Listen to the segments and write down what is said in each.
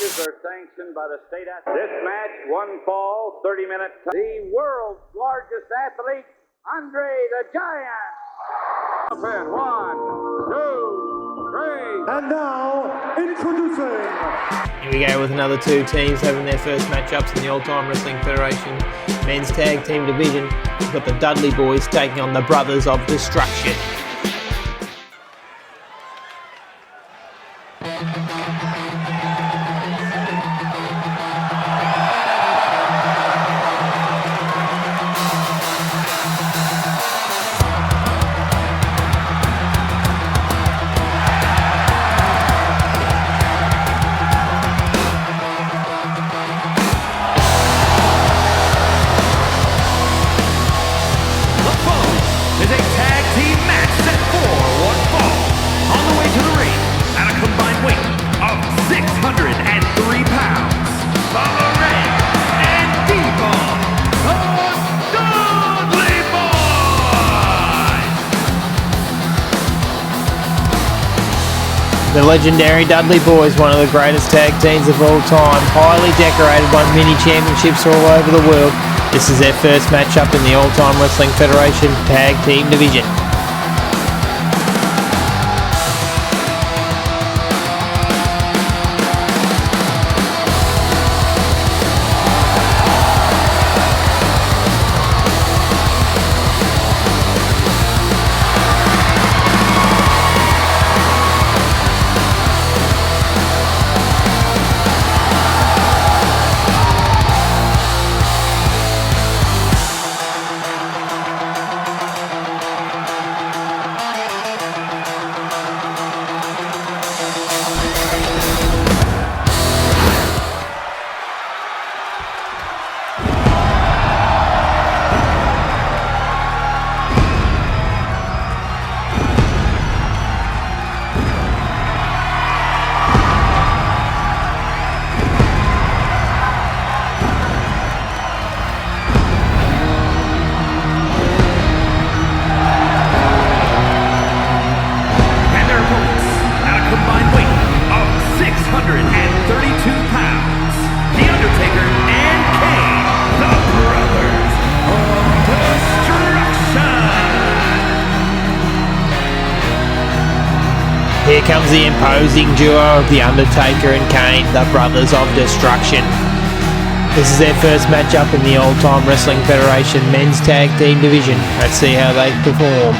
matches are sanctioned by the state athlete. This match, one fall, 30-minute time. The world's largest athlete, Andre the Giant. Up in 1, 2, 3. And now, introducing. Here we go with another two teams having their first matchups in the Old Time Wrestling Federation Men's Tag Team Division. We've got the Dudley boys taking on the Brothers of Destruction. The legendary Dudley Boys, one of the greatest tag teams of all time, highly decorated, won mini championships all over the world. This is their first matchup in the All Time Wrestling Federation Tag Team Division. Here comes the imposing duo of The Undertaker and Kane, the Brothers of Destruction. This is their first matchup in the All Time Wrestling Federation Men's Tag Team Division. Let's see how they perform.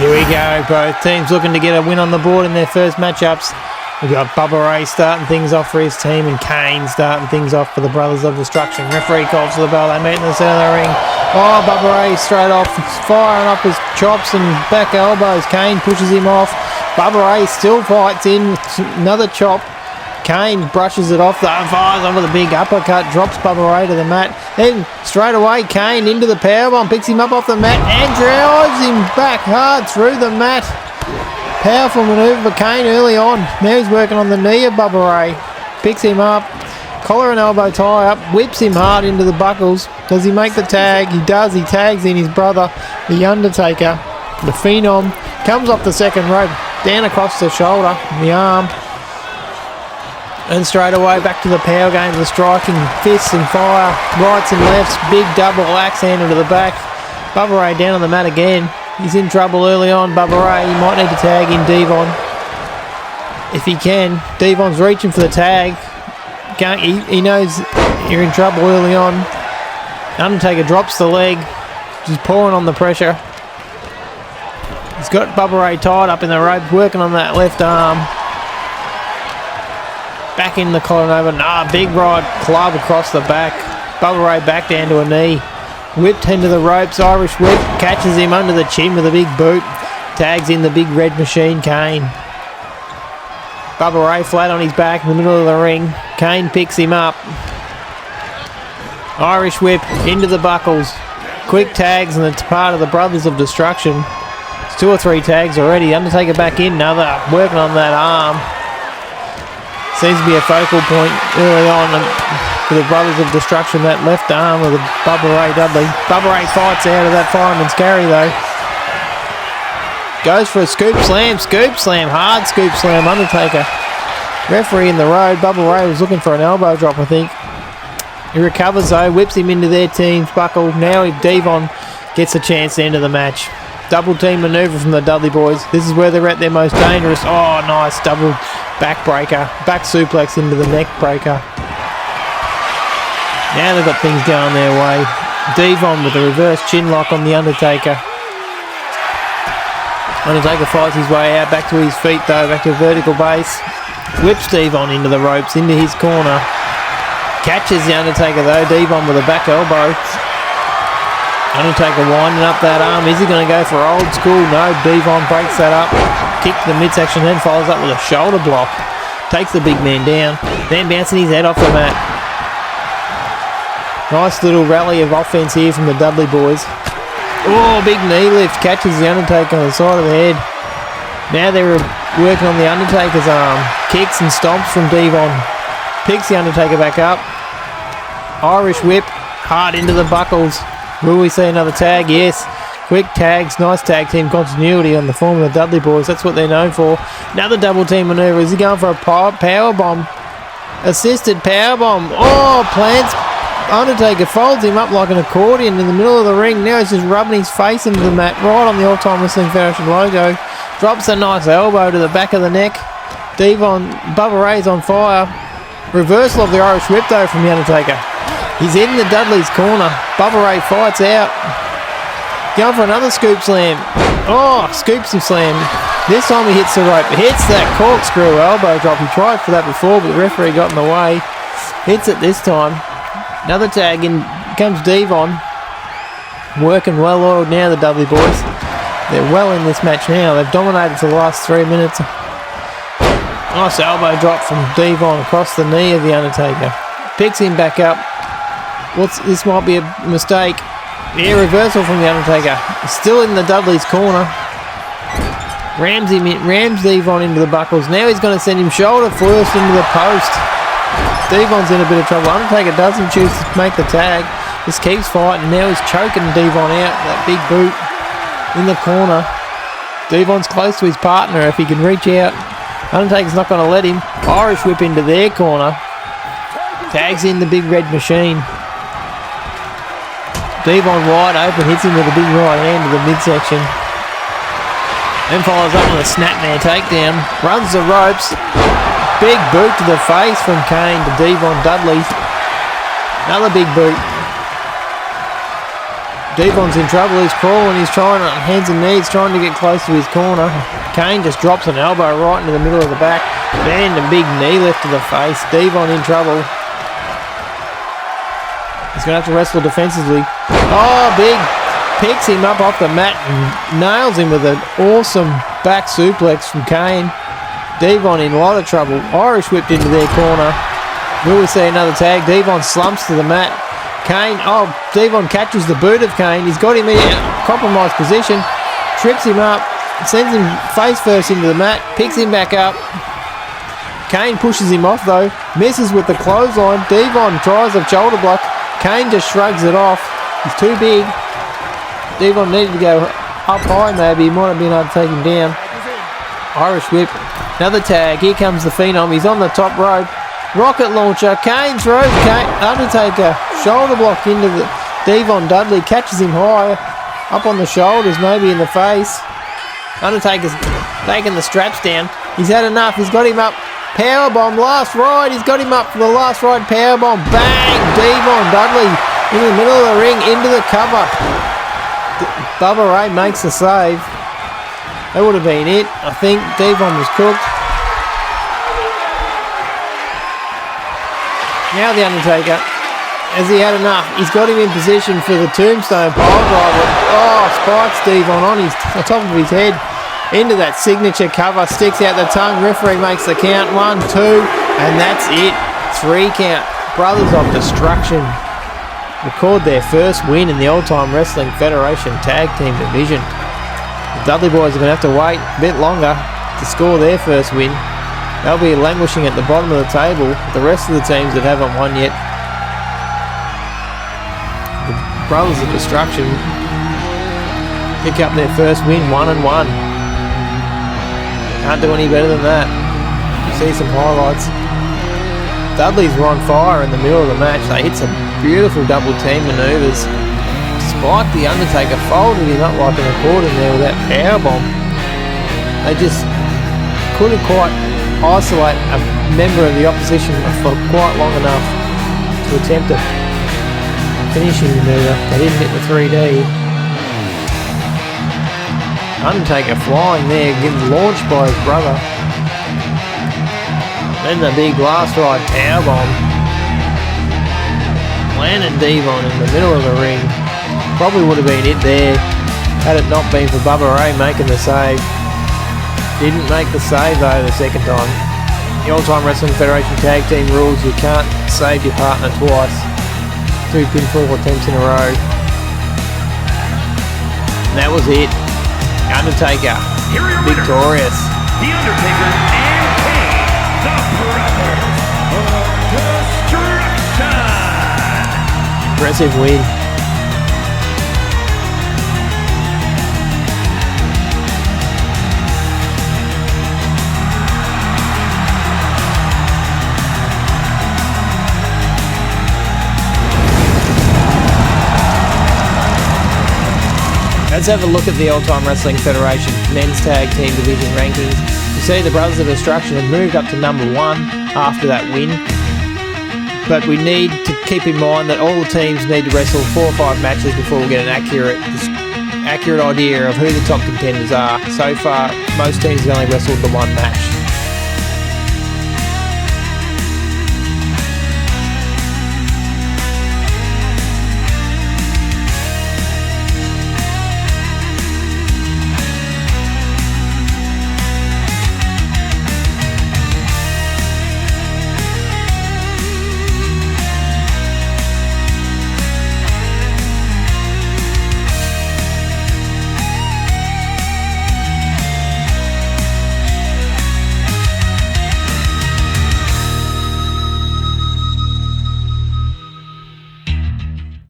Here we go, both teams looking to get a win on the board in their first matchups. We've got Bubba Ray starting things off for his team and Kane starting things off for the Brothers of Destruction. Referee calls for the bell, they meet in the centre of the ring. Oh, Bubba Ray straight off, firing up his chops and back elbows. Kane pushes him off. Bubba Ray still fights in, another chop. Kane brushes it off, fires over the big uppercut, drops Bubba Ray to the mat. Then straight away, Kane into the powerbomb, picks him up off the mat and drives him back hard through the mat. Powerful manoeuvre for Kane early on. Now he's working on the knee of Bubba Ray. Picks him up, collar and elbow tie up, whips him hard into the buckles. Does he make the tag? He does. He tags in his brother, The Undertaker. The Phenom comes off the second rope, down across the shoulder, the arm. And straight away back to the power game, the striking, fists and fire, rights and lefts, big double axe handle to the back. Bubba Ray down on the mat again. He's in trouble early on, Bubba Ray. He might need to tag in Devon. If he can. Devon's reaching for the tag. He knows you're in trouble early on. Undertaker drops the leg. Just pouring on the pressure. He's got Bubba Ray tied up in the rope, working on that left arm. Back in the collar and over. Big right club across the back. Bubba Ray back down to a knee. Whipped into the ropes. Irish whip. Catches him under the chin with a big boot. Tags in the big red machine, Kane. Bubba Ray flat on his back in the middle of the ring. Kane picks him up. Irish whip into the buckles. Quick tags, and it's part of the Brothers of Destruction. It's 2 or 3 tags already. Undertaker back in, another. Working on that arm. Seems to be a focal point early on for the Brothers of Destruction, that left arm of the Bubba Ray Dudley. Bubba Ray fights out of that fireman's carry though. Goes for a scoop slam, hard scoop slam, Undertaker. Referee in the road. Bubba Ray was looking for an elbow drop, I think. He recovers though, whips him into their team's buckle. Now Devon gets a chance to enter the match. Double team manoeuvre from the Dudley boys. This is where they're at their most dangerous. Oh, nice double back breaker. Back suplex into the neck breaker. Now they've got things going their way. Devon with a reverse chin lock on the Undertaker. Undertaker fights his way out back to his feet though, back to a vertical base. Whips Devon into the ropes, into his corner. Catches the Undertaker though, Devon with a back elbow. Undertaker winding up that arm. Is he going to go for old school? No, Devon breaks that up. Kick to the midsection, then follows up with a shoulder block. Takes the big man down, then bouncing his head off the mat. Nice little rally of offense here from the Dudley boys. Oh, big knee lift. Catches the Undertaker on the side of the head. Now they're working on the Undertaker's arm. Kicks and stomps from Devon. Picks the Undertaker back up. Irish whip. Hard into the buckles. Will we see another tag? Yes. Quick tags. Nice tag team continuity on the form of the Dudley boys. That's what they're known for. Another double team maneuver. Is he going for a power bomb? Assisted power bomb. Oh, plants. Undertaker folds him up like an accordion in the middle of the ring. Now he's just rubbing his face into the mat right on the All-Time Wrestling Federation logo. Drops a nice elbow to the back of the neck. Devon, Bubba Ray's on fire. Reversal of the Irish whip though from the Undertaker. He's in the Dudley's corner. Bubba Ray fights out. Going for another scoop slam. Oh, scoops and slam. This time he hits the rope. Hits that corkscrew elbow drop. He tried for that before, but the referee got in the way. Hits it this time. Another tag in comes Devon. Working well oiled now, the Dudley boys. They're well in this match now. They've dominated for the last 3 minutes. Nice elbow drop from Devon across the knee of the Undertaker. Picks him back up. This might be a mistake. Yeah, reversal from the Undertaker. Still in the Dudley's corner. Rams Devon into the buckles. Now he's going to send him shoulder first into the post. Devon's in a bit of trouble. Undertaker doesn't choose to make the tag. Just keeps fighting. Now he's choking Devon out. That big boot in the corner. Devon's close to his partner if he can reach out. Undertaker's not going to let him. Irish whip into their corner. Tags in the big red machine. Devon wide open. Hits him with a big right hand to the midsection. Then follows up with a snapmare takedown. Runs the ropes. Big boot to the face from Kane to Devon Dudley. Another big boot. Devon's in trouble. He's crawling. He's trying on hands and knees, trying to get close to his corner. Kane just drops an elbow right into the middle of the back. Then a big knee lift to the face. Devon in trouble. He's going to have to wrestle defensively. Oh, big. Picks him up off the mat and nails him with an awesome back suplex from Kane. Devon in a lot of trouble. Irish whipped into their corner. Will we see another tag? Devon slumps to the mat. Kane, Devon catches the boot of Kane. He's got him in a compromised position. Trips him up. Sends him face first into the mat. Picks him back up. Kane pushes him off though. Misses with the clothesline. Devon tries a shoulder block. Kane just shrugs it off. He's too big. Devon needed to go up high maybe. He might have been able to take him down. Irish whip. Another tag. Here comes the Phenom. He's on the top rope. Rocket launcher. Kane throws. Undertaker. Shoulder block into the Devon. Dudley catches him high. Up on the shoulders, maybe in the face. Undertaker's taking the straps down. He's had enough. He's got him up. Powerbomb. Last ride. He's got him up for the last ride. Powerbomb. Bang. Devon. Dudley in the middle of the ring. Into the cover. Bubba Ray makes the save. That would have been it. I think Devon was cooked. Now the Undertaker, has he had enough? He's got him in position for the tombstone pile driver. Oh, spikes Devon on top of his head. Into that signature cover, sticks out the tongue. Referee makes the count. 1, 2, and that's it. 3 count. Brothers of Destruction record their first win in the All-Time Wrestling Federation Tag Team Division. The Dudley boys are going to have to wait a bit longer to score their first win. They'll be languishing at the bottom of the table with the rest of the teams that haven't won yet. The Brothers of Destruction pick up their first win, 1-1. Can't do any better than that. You see some highlights. Dudleys were on fire in the middle of the match. They hit some beautiful double team manoeuvres. Despite the Undertaker folded him up like an accordion there with that powerbomb. They just couldn't quite isolate a member of the opposition for quite long enough to attempt a finishing manoeuvre. They didn't hit the 3D. Undertaker flying there, getting launched by his brother. Then the big last ride powerbomb. Landon Devon in the middle of the ring. Probably would have been it there had it not been for Bubba Ray making the save. Didn't make the save though the second time. The All-Time Wrestling Federation Tag Team rules, you can't save your partner twice. 2 pinfall attempts in a row. And that was it. Undertaker, victorious. The Undertaker and Kane, the Brothers of Destruction. Impressive win. Let's have a look at the All-Time Wrestling Federation Men's Tag Team Division rankings. You see the Brothers of Destruction have moved up to number 1 after that win. But we need to keep in mind that all the teams need to wrestle 4 or 5 matches before we get an accurate idea of who the top contenders are. So far, most teams have only wrestled the 1 match.